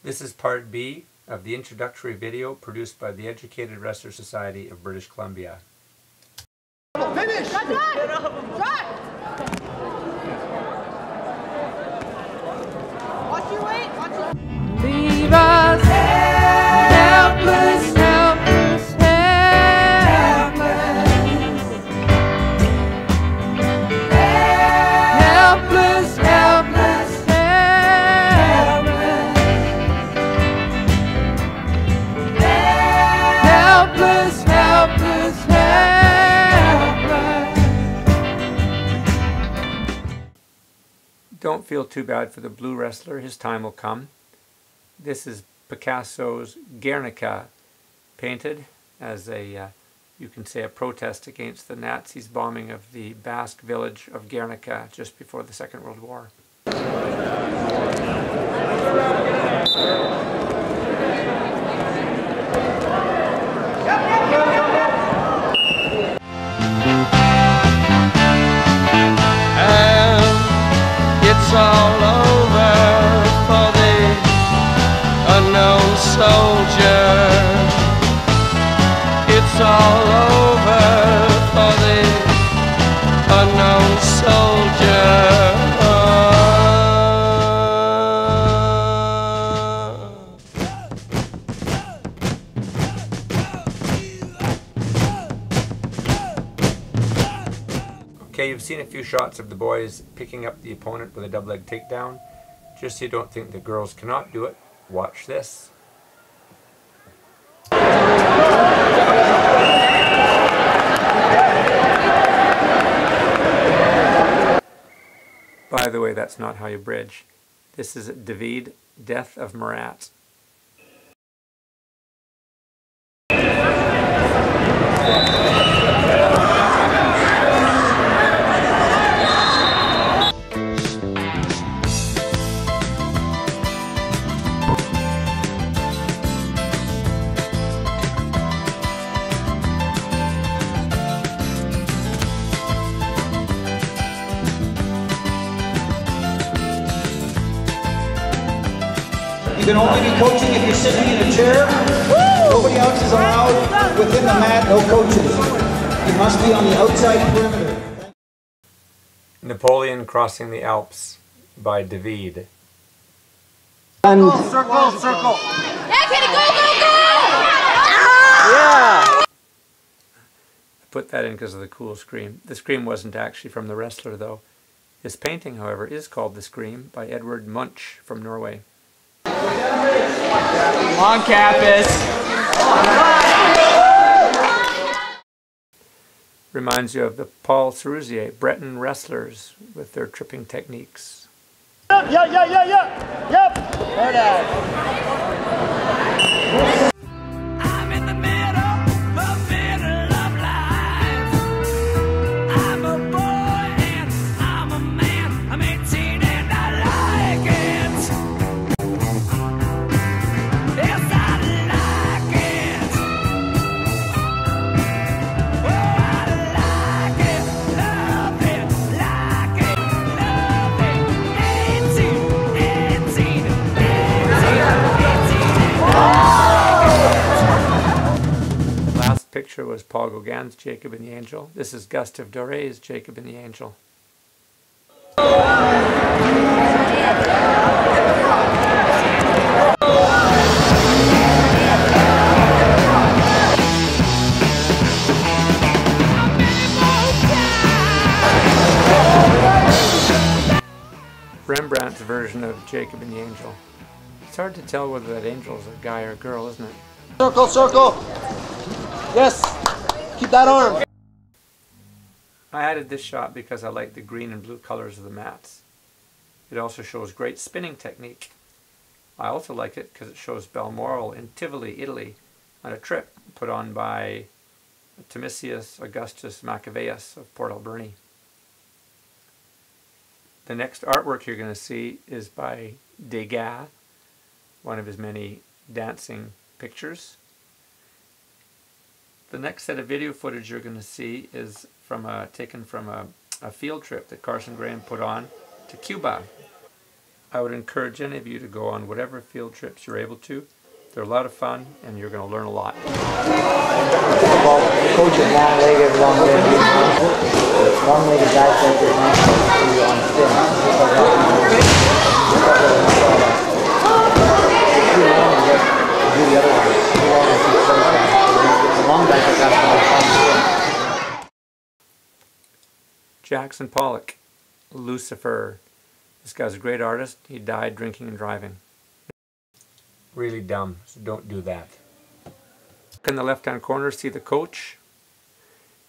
This is part B of the introductory video produced by the Educated Wrestler Society of British Columbia. Finish! Shot! Watch your weight! Watch your... Leave us helpless, helpless, helpless. Helpless, helpless, helpless. Helpless, helpless, helpless. Don't feel too bad for the blue wrestler, his time will come. This is Picasso's Guernica, painted as a, you can say, a protest against the Nazis' bombing of the Basque village of Guernica just before the Second World War. It's all over for the unknown soldier. It's all over for the unknown soldier. Okay, you've seen a few shots of the boys picking up the opponent with a double leg takedown. Just so you don't think the girls cannot do it, watch this. By the way, that's not how you bridge. This is David, Death of Marat. You can only be coaching if you're sitting in a chair. Nobody else is allowed within the mat, no coaches. You must be on the outside perimeter. Napoleon Crossing the Alps by David. And Circle, circle. Yeah, Kenny, go, go, go! Yeah. I put that in because of the cool scream. The scream wasn't actually from the wrestler though. This painting, however, is called The Scream by Edward Munch from Norway. Come on, Campus. Reminds you of the Paul Cerusier Breton wrestlers with their tripping techniques. Yep. There it is. I'm in the middle of life. I'm a boy and I'm a man. I'm 18 and I like it. Yes, I like it. Oh, I like it, love it, like it, love it. 18, 18, 18. Last picture was Paul Gauguin's Jacob and the Angel. This is Gustave Doré's Jacob and the Angel. Rembrandt's version of Jacob and the Angel. It's hard to tell whether that angel is a guy or a girl, isn't it? Circle, circle. Yes. Keep that arm. I added this shot because I like the green and blue colors of the mats. It also shows great spinning technique. I also like it because it shows Balmoral in Tivoli, Italy, on a trip put on by Timesius Augustus Maccabeus of Port Alberni. The next artwork you're going to see is by Degas, one of his many dancing pictures. The next set of video footage you're going to see is taken from a field trip that Carson Graham put on to Cuba. I would encourage any of you to go on whatever field trips you're able to. They're a lot of fun and you're going to learn a lot. Coaches long-legged, long-legged guys like this on spin. Do the other one. The long guys like that on spin. Jackson Pollock, Lucifer. This guy's a great artist. He died drinking and driving. Really dumb, so don't do that. In the left-hand corner, see the coach.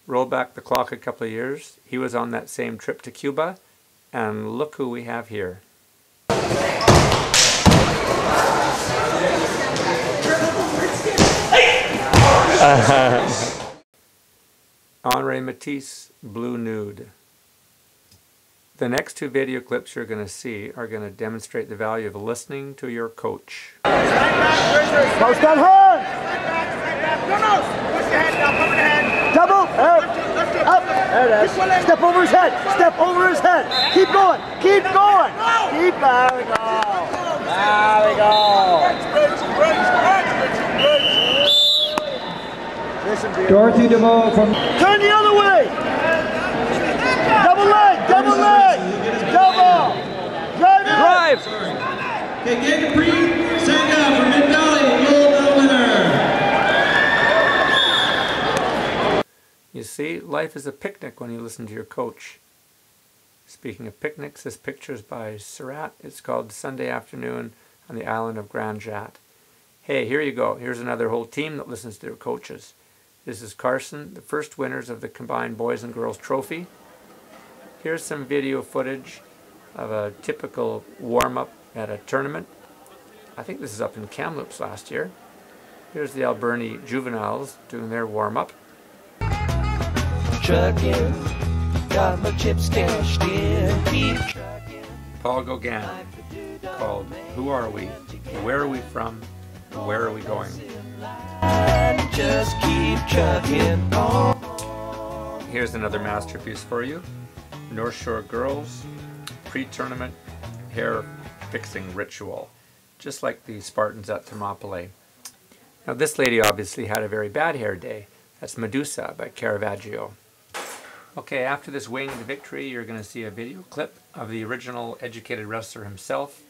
Roll back the clock a couple of years. He was on that same trip to Cuba, and look who we have here. Henri Matisse, Blue Nude. The next two video clips you're going to see are going to demonstrate the value of listening to your coach. Post on horn! Double! Up! There it is. Step over his head! Step over his head! Keep going! Keep going! Keep, there we go! There we go! Listen, Dorothy DeVoe from... turn the other way! Double leg! Double leg! Double! Drive it! Drive! Okay, Capri Sanga from Mid-Valley, gold medal winner. You see, life is a picnic when you listen to your coach. Speaking of picnics, this picture is by Surratt. It's called Sunday Afternoon on the island of Grand Jat. Hey, here you go. Here's another whole team that listens to their coaches. This is Carson, the first winners of the combined boys and girls trophy. Here's some video footage of a typical warm-up at a tournament. I think this is up in Kamloops last year. Here's the Alberni juveniles doing their warm-up. Trucking, got my chips cashed in, keep trucking. Paul Gauguin, called Who Are We? Where Are We From? Where Are We Going? Just keep trucking on. Here's another masterpiece for you. North Shore Girls, pre-tournament hair fixing ritual, just like the Spartans at Thermopylae. Now this lady obviously had a very bad hair day. That's Medusa by Caravaggio. Okay, after this winged victory, you're going to see a video clip of the original educated wrestler himself.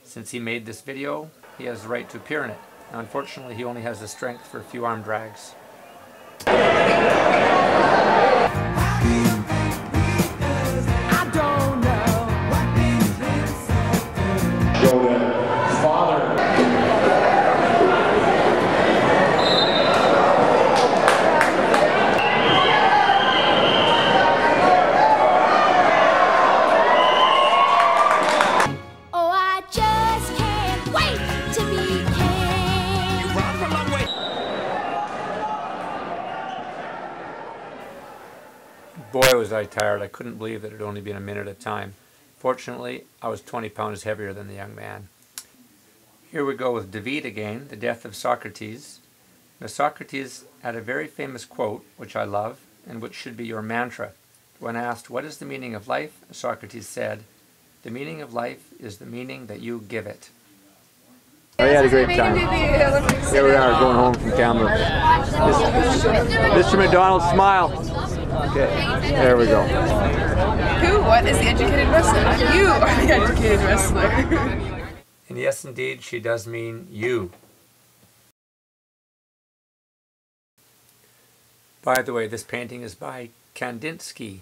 Since he made this video, he has the right to appear in it. Now, unfortunately, he only has the strength for a few arm drags. Boy, was I tired. I couldn't believe that it had only been a minute of time. Fortunately, I was 20 pounds heavier than the young man. Here we go with David again, the death of Socrates. Now, Socrates had a very famous quote, which I love, and which should be your mantra. When asked, what is the meaning of life? Socrates said, the meaning of life is the meaning that you give it. Oh, you had a great time. Here we are going home from Kamloops. Mr. McDonald, smile. Okay, there we go. Who? What is the educated wrestler? You are the educated wrestler. And yes, indeed, she does mean you. By the way, this painting is by Kandinsky.